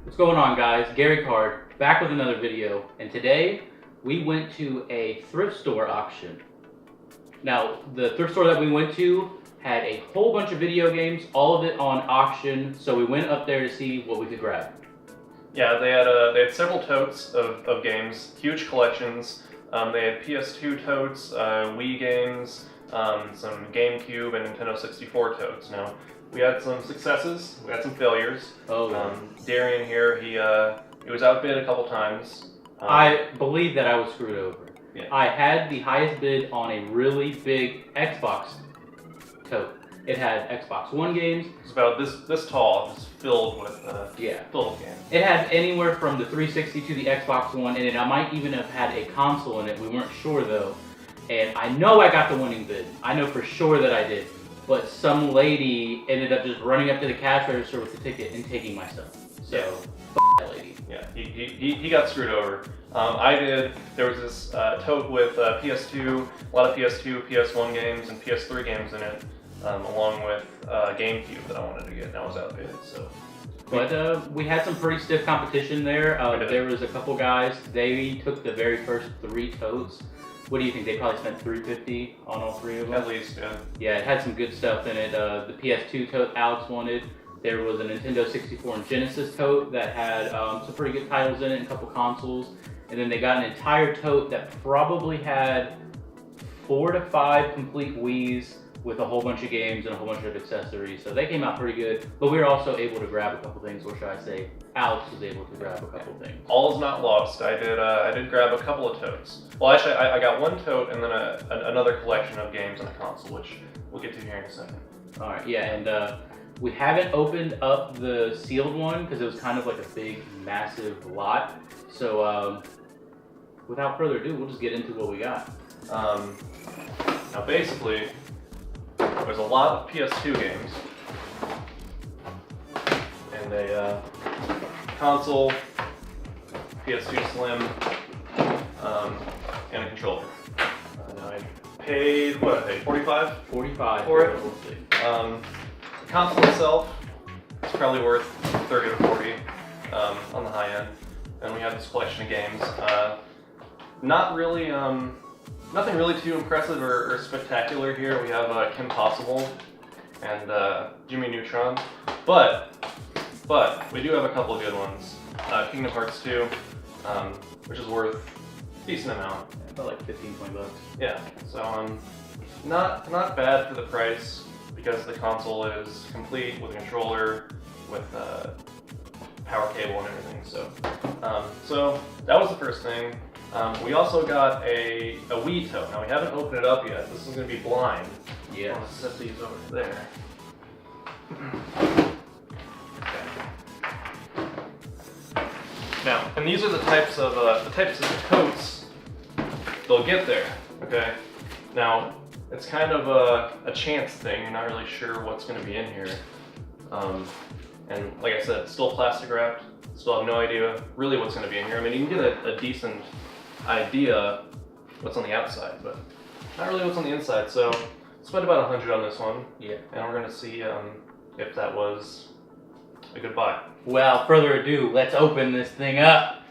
What's going on, guys? Gary Card, back with another video, and today we went to a thrift store auction. Now, the thrift store that we went to had a whole bunch of video games, all of it on auction, so we went up there to see what we could grab. Yeah, they had several totes of games, huge collections. They had PS2 totes, Wii games, some GameCube and Nintendo 64 totes. Now, we had some successes, we had some failures. Daren here, he was outbid a couple times. I believe that I was screwed over. Yeah. I had the highest bid on a really big Xbox tote. It had Xbox One games. It's about this tall, just filled with games. It had anywhere from the 360 to the Xbox One in it. I might even have had a console in it. We weren't sure though. And I know I got the winning bid. I know for sure that I did. But some lady ended up just running up to the cash register with the ticket and taking my stuff. So, f that lady. Yeah, he got screwed over. I did. There was this tote with PS2, a lot of PS2, PS1 games, and PS3 games in it, along with GameCube that I wanted to get, and I was outbid. So, but we had some pretty stiff competition there. There was a couple guys. They took the very first 3 totes. What do you think? They probably spent $350 on all 3 of them? At least, yeah. Yeah, it had some good stuff in it. The PS2 tote Alex wanted. There was a Nintendo 64 and Genesis tote that had some pretty good titles in it and a couple consoles. And then they got an entire tote that probably had 4 to 5 complete Wiis with a whole bunch of games and a whole bunch of accessories. So they came out pretty good. But we were also able to grab a couple things, or should I say, Alex was able to grab a couple things. All is not lost. I did grab a couple of totes. Well, actually, I got 1 tote and then another collection of games and a console, which we'll get to here in a second. All right, yeah, and we haven't opened up the sealed one because it was kind of like a big, massive lot. So without further ado, we'll just get into what we got. Now, basically, there's a lot of PS2 games and a console, PS2 Slim, and a controller. Now I paid, what did I pay, $45? $45 for it. The console itself is probably worth $30 to $40 on the high end. And we have this collection of games. Not really, nothing really too impressive or spectacular here. We have Kim Possible and Jimmy Neutron, but we do have a couple of good ones. Kingdom Hearts 2, which is worth a decent amount. Yeah, about like 15-20 bucks. Yeah, so not bad for the price because the console is complete with a controller, with power cable and everything. So that was the first thing. We also got a Wii tote. Now we haven't opened it up yet. This is going to be blind. Yeah. I'm going to set these over there. Now, and these are the types of totes they'll get there. Okay. Now, it's kind of a chance thing. You're not really sure what's going to be in here. And like I said, it's still plastic wrapped. Still have no idea really what's going to be in here. I mean, you can get a decent idea what's on the outside, but not really what's on the inside. So spent about $100 on this one. Yeah. And we're going to see if that was a good buy. Without further ado, let's open this thing up.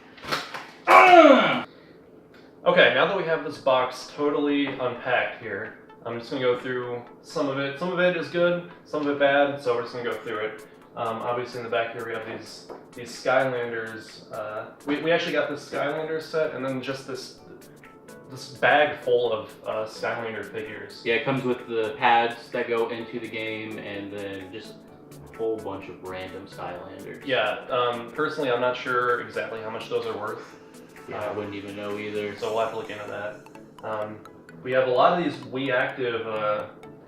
Okay, now that we have this box totally unpacked here, I'm just going to go through some of it. Some of it is good, some of it bad, so we're just going to go through it. Obviously in the back here we have these Skylanders. We actually got this Skylanders set and then just this bag full of Skylander figures. Yeah, it comes with the pads that go into the game and then just a whole bunch of random Skylanders. Yeah, personally I'm not sure exactly how much those are worth. Yeah, I wouldn't even know either. So we'll have to look into that. We have a lot of these Wii Active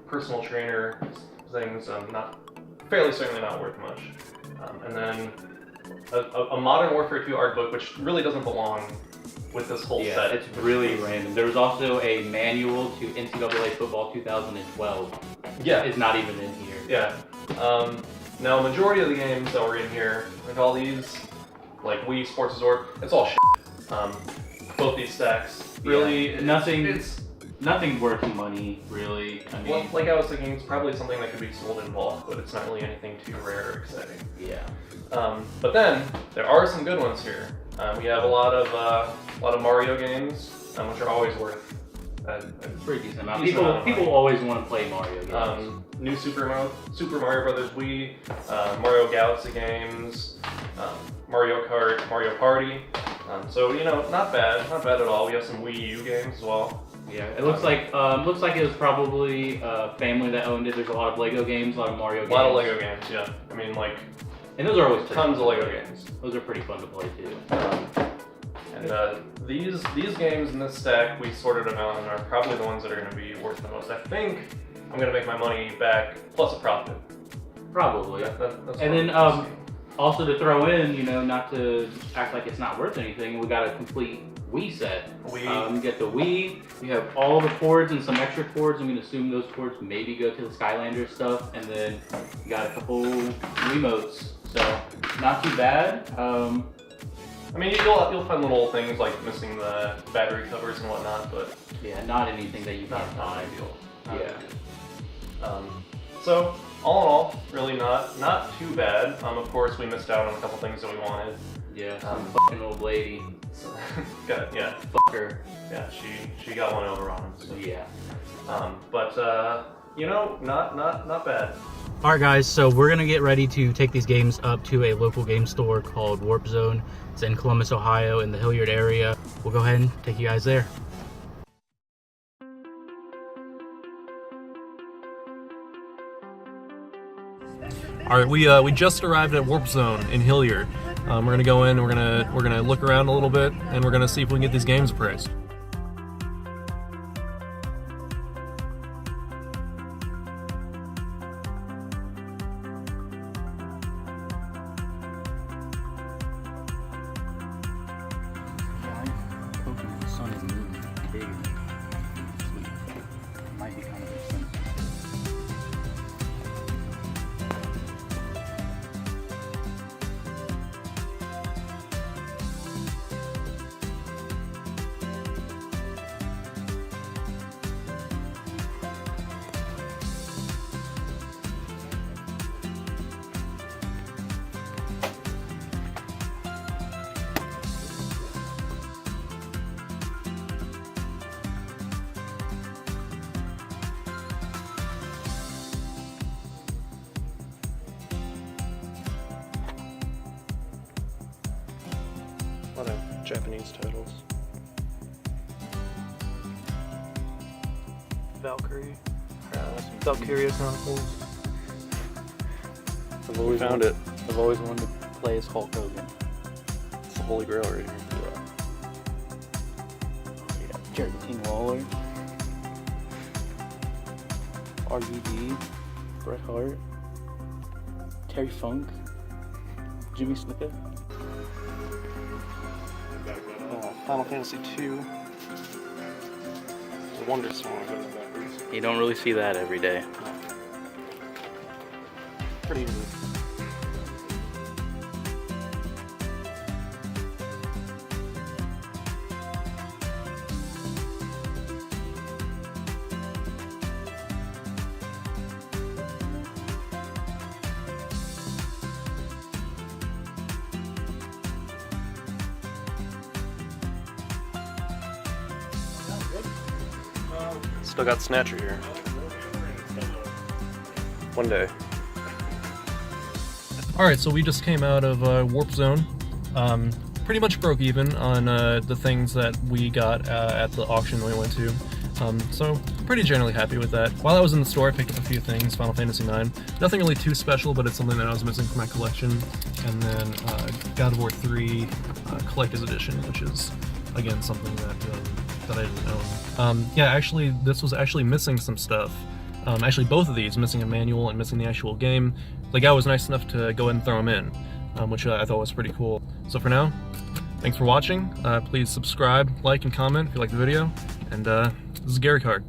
personal trainer things, fairly certainly not worth much. And then a Modern Warfare 2 art book, which really doesn't belong with this whole set. It's really random. There was also a manual to NCAA Football 2012. Yeah. It's not even in here. Yeah. Now, majority of the games that were in here, like all these, like Wii Sports Resort, it's all shit. Both these stacks, really, nothing. nothing worth money, really. I mean, Well, like I was thinking, it's probably something that could be sold in bulk, but it's not really anything too rare or exciting. yeah. But then there are some good ones here. We have a lot of Mario games, which are always worth a Pretty decent amount. decent amount of People money. always want to play Mario games. New Super Mario Brothers Wii, Mario Galaxy games, Mario Kart, Mario Party. So not bad at all. We have some Wii U games as well. Yeah, it looks like it was probably a family that owned it. There's a lot of Lego games, a lot of Mario games. A lot of Lego games, yeah. I mean, like, and those are always tons of Lego games. Those are pretty fun to play too. And these games in this stack, we sorted them out and are probably the ones that are going to be worth the most. I think I'm going to make my money back plus a profit. Probably. That's And then also to throw in, not to act like it's not worth anything, we got a complete Wii set. You get the Wii, you have all the cords and some extra cords. I'm going to assume those cords maybe go to the Skylander stuff, and then you got a couple Wiimotes. So not too bad. I mean, you'll find little things like missing the battery covers and whatnot, but yeah, not anything that you can't not a find. big deal. Yeah. So all in all, really not too bad. Of course, we missed out on a couple things that we wanted. Yeah, some fucking old lady. Yeah. Fuck her. Yeah, she got one over on him. So. Yeah. But not bad. Alright guys, so we're going to get ready to take these games up to a local game store called Warpzone. It's in Columbus, Ohio, in the Hilliard area. We'll go ahead and take you guys there. All right, we just arrived at Warpzone in Hilliard. We're gonna go in. We're gonna look around a little bit, and we're gonna see if we can get these games priced. A lot of Japanese titles. Valkyrie. Valkyria Chronicles. I've always found it. I've always wanted to play as Hulk Hogan. It's the holy grail right here. Yeah. Jerry King Lawler. RVD. Bret Hart. Terry Funk. Jimmy Snuka. Final Fantasy II. The Wonder Song. You don't really see that every day. Pretty unique. Still got Snatcher here. One day. Alright, so we just came out of Warpzone. Pretty much broke even on the things that we got at the auction we went to. So pretty generally happy with that. While I was in the store, I picked up a few things, Final Fantasy IX. Nothing really too special, but it's something that I was missing from my collection. And then God of War 3 Collector's Edition, which is, again, something that I didn't own. Yeah, actually, this was actually missing some stuff. Actually, both of these, missing a manual and missing the actual game. The guy was nice enough to go ahead and throw them in, which I thought was pretty cool. So for now, thanks for watching. Please subscribe, like, and comment if you like the video. And this is Gary Card.